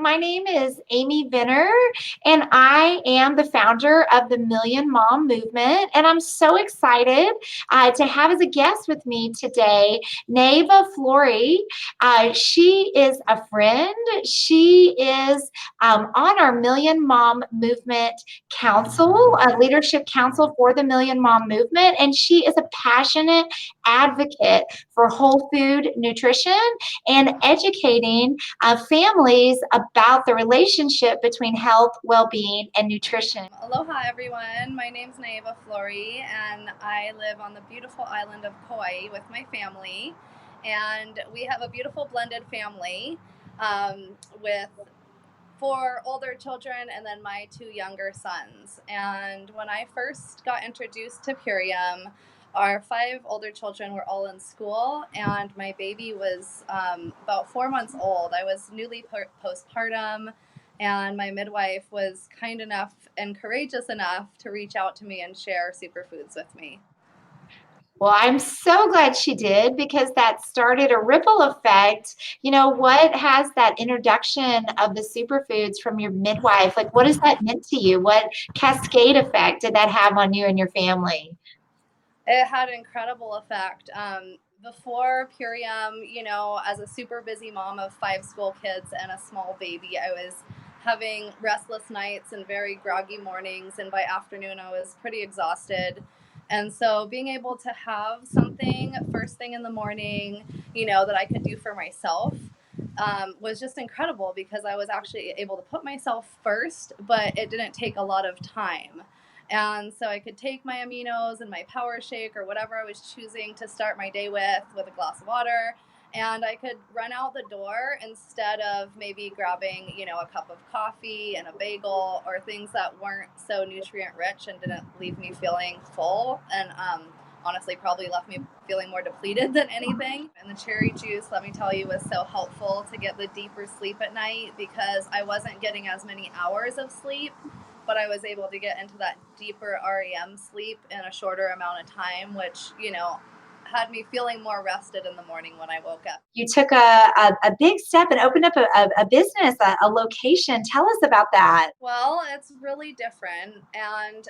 My name is Amy Venner, and I am the founder of the Million Mom Movement. And I'm so excited to have as a guest with me today Nayeva Florie. She is a friend. She is on our Million Mom Movement Council, a leadership council for the Million Mom Movement. And she is a passionate advocate for whole food nutrition and educating families about the relationship between health, well-being, and nutrition. Aloha everyone, my name's Nayeva Florie and I live on the beautiful island of Kauai with my family, and we have a beautiful blended family with 4 older children and then my 2 younger sons. And when I first got introduced to Purium, our 5 older children were all in school and my baby was about 4 months old. I was newly postpartum, and my midwife was kind enough and courageous enough to reach out to me and share superfoods with me. Well, I'm so glad she did because that started a ripple effect. What has that introduction of the superfoods from your midwife, like what has that meant to you? What cascade effect did that have on you and your family? It had an incredible effect. Before Purium, as a super busy mom of 5 school kids and a small baby, I was having restless nights and very groggy mornings. And by afternoon, I was pretty exhausted. And so being able to have something first thing in the morning, that I could do for myself was just incredible because I was actually able to put myself first, but it didn't take a lot of time. And so I could take my aminos and my power shake or whatever I was choosing to start my day with a glass of water. And I could run out the door instead of maybe grabbing, a cup of coffee and a bagel or things that weren't so nutrient rich and didn't leave me feeling full. And honestly, probably left me feeling more depleted than anything. And the cherry juice, let me tell you, was so helpful to get the deeper sleep at night because I wasn't getting as many hours of sleep, but I was able to get into that deeper REM sleep in a shorter amount of time, which, had me feeling more rested in the morning when I woke up. You took a big step and opened up a business, a location. Tell us about that. Well, it's really different, and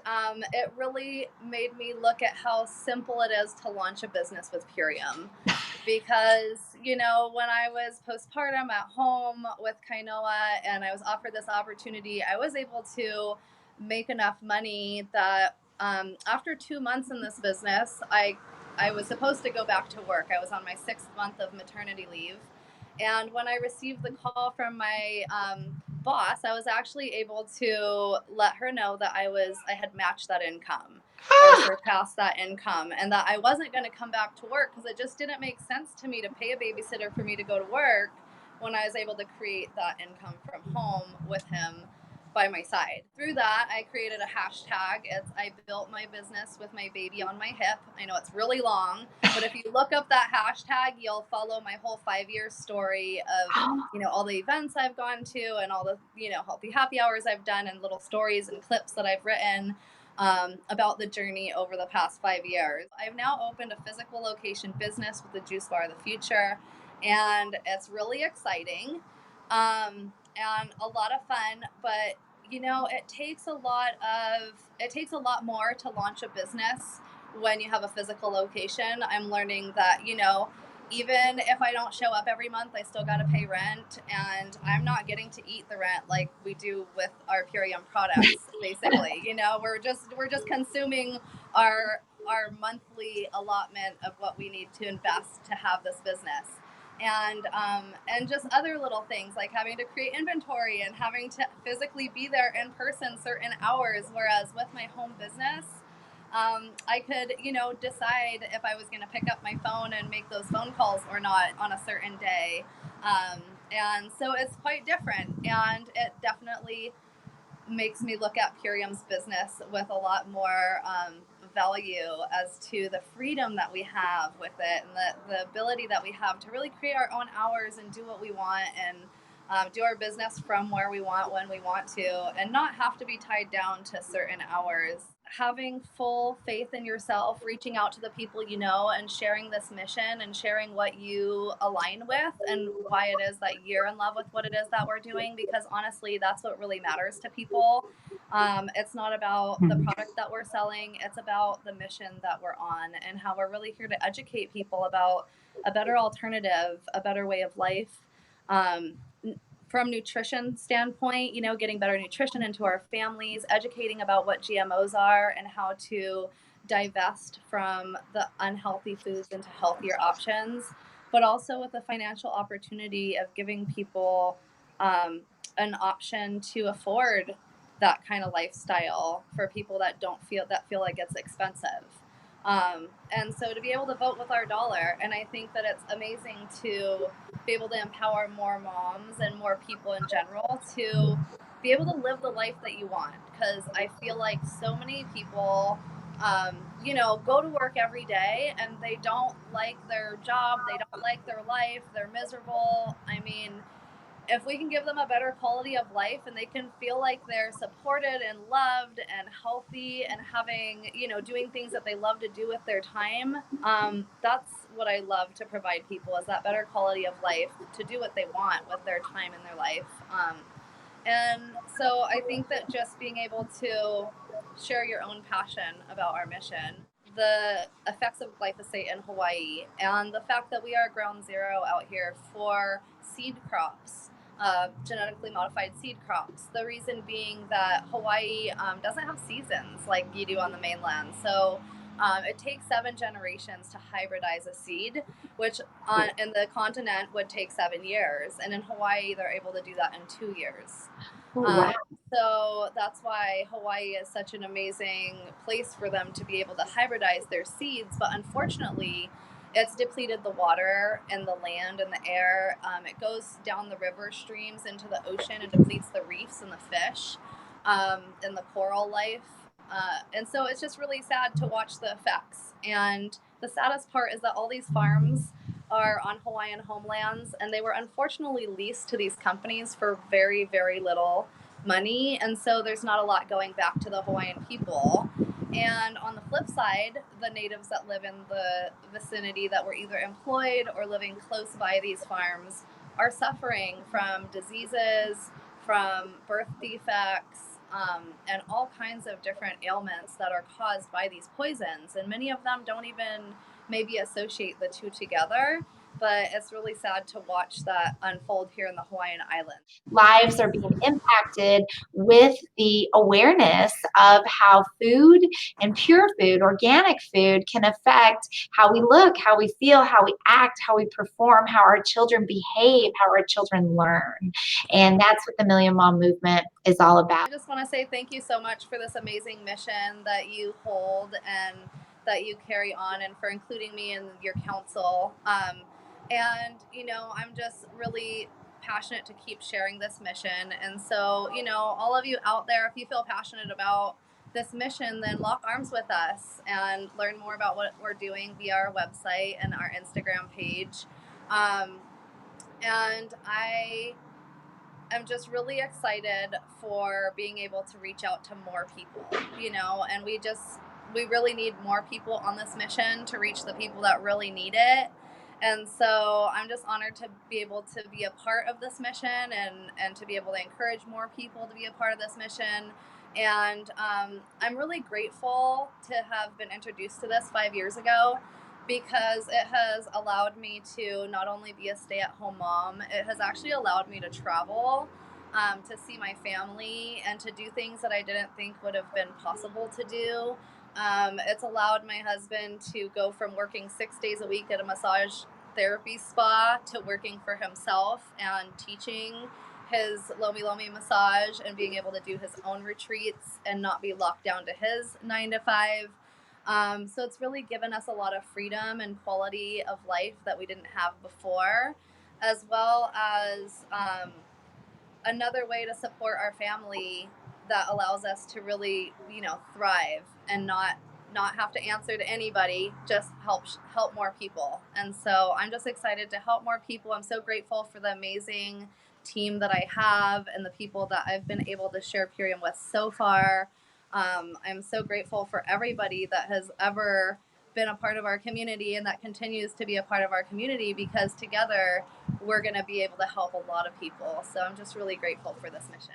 it really made me look at how simple it is to launch a business with Purium. Because, when I was postpartum at home with Kainoa and I was offered this opportunity, I was able to make enough money that after 2 months in this business, I was supposed to go back to work. I was on my 6th month of maternity leave. And when I received the call from my boss, I was actually able to let her know that I had matched that income or surpassed that income, and that I wasn't going to come back to work because it just didn't make sense to me to pay a babysitter for me to go to work when I was able to create that income from home with him by my side. Through that, I created a hashtag. I built my business with my baby on my hip. I know it's really long, but if you look up that hashtag, you'll follow my whole 5 year story of, all the events I've gone to and all the, healthy happy hours I've done and little stories and clips that I've written about the journey over the past 5 years. I've now opened a physical location business with the Juice Bar of the Future, and it's really exciting. And a lot of fun, but it takes a lot more to launch a business when you have a physical location. I'm learning that, even if I don't show up every month, I still got to pay rent, and I'm not getting to eat the rent like we do with our Purium products. Basically, we're just consuming our monthly allotment of what we need to invest to have this business. And just other little things like having to create inventory and having to physically be there in person certain hours, whereas with my home business, I could, decide if I was going to pick up my phone and make those phone calls or not on a certain day. And so it's quite different, and it definitely makes me look at Purium's business with a lot more value as to the freedom that we have with it, and the ability that we have to really create our own hours and do what we want, and do our business from where we want when we want to, and not have to be tied down to certain hours. having full faith in yourself, reaching out to the people you know, and sharing this mission and sharing what you align with and why it is that you're in love with what it is that we're doing. Because honestly, that's what really matters to people. It's not about the product that we're selling, it's about the mission that we're on and how we're really here to educate people about a better alternative, a better way of life. Um, from nutrition standpoint, getting better nutrition into our families, educating about what GMOs are and how to divest from the unhealthy foods into healthier options, but also with the financial opportunity of giving people an option to afford that kind of lifestyle for people that feel like it's expensive. And so to be able to vote with our dollar, and I think that it's amazing to be able to empower more moms and more people in general to be able to live the life that you want. Because I feel like so many people, go to work every day and they don't like their job, they don't like their life, they're miserable. I mean, if we can give them a better quality of life and they can feel like they're supported and loved and healthy and having, doing things that they love to do with their time, that's what I love to provide people, is that better quality of life to do what they want with their time in their life. And so I think that just being able to share your own passion about our mission, the effects of glyphosate in Hawaii, and the fact that we are ground zero out here for seed crops, genetically modified seed crops. The reason being that Hawaii doesn't have seasons like you do on the mainland. So it takes 7 generations to hybridize a seed, which in the continent would take 7 years. And in Hawaii, they're able to do that in 2 years. Wow. So that's why Hawaii is such an amazing place for them to be able to hybridize their seeds. But unfortunately, it's depleted the water and the land and the air. It goes down the river streams into the ocean and depletes the reefs and the fish and the coral life. And so it's just really sad to watch the effects. And the saddest part is that all these farms are on Hawaiian homelands, and they were unfortunately leased to these companies for very, very little money. And so there's not a lot going back to the Hawaiian people. And on the flip side, the natives that live in the vicinity that were either employed or living close by these farms are suffering from diseases, from birth defects, and all kinds of different ailments that are caused by these poisons. And many of them don't even maybe associate the two together, but it's really sad to watch that unfold here in the Hawaiian Islands. Lives are being impacted with the awareness of how food and pure food, organic food, can affect how we look, how we feel, how we act, how we perform, how our children behave, how our children learn. And that's what the Million Mom Movement is all about. I just want to say thank you so much for this amazing mission that you hold and that you carry on, and for including me in your council. And, I'm just really passionate to keep sharing this mission. And so, all of you out there, if you feel passionate about this mission, then lock arms with us and learn more about what we're doing via our website and our Instagram page. And I'm just really excited for being able to reach out to more people, and we really need more people on this mission to reach the people that really need it. And so I'm just honored to be able to be a part of this mission, and to be able to encourage more people to be a part of this mission. And I'm really grateful to have been introduced to this 5 years ago, because it has allowed me to not only be a stay-at-home mom, it has actually allowed me to travel, to see my family and to do things that I didn't think would have been possible to do. It's allowed my husband to go from working 6 days a week at a massage therapy spa to working for himself and teaching his Lomi Lomi massage and being able to do his own retreats and not be locked down to his 9 to 5. So it's really given us a lot of freedom and quality of life that we didn't have before, as well as another way to support our family that allows us to really, thrive and not have to answer to anybody, just help more people. And so I'm just excited to help more people. I'm so grateful for the amazing team that I have and the people that I've been able to share Purium with so far. I'm so grateful for everybody that has ever been a part of our community and that continues to be a part of our community, because together we're going to be able to help a lot of people. So I'm just really grateful for this mission.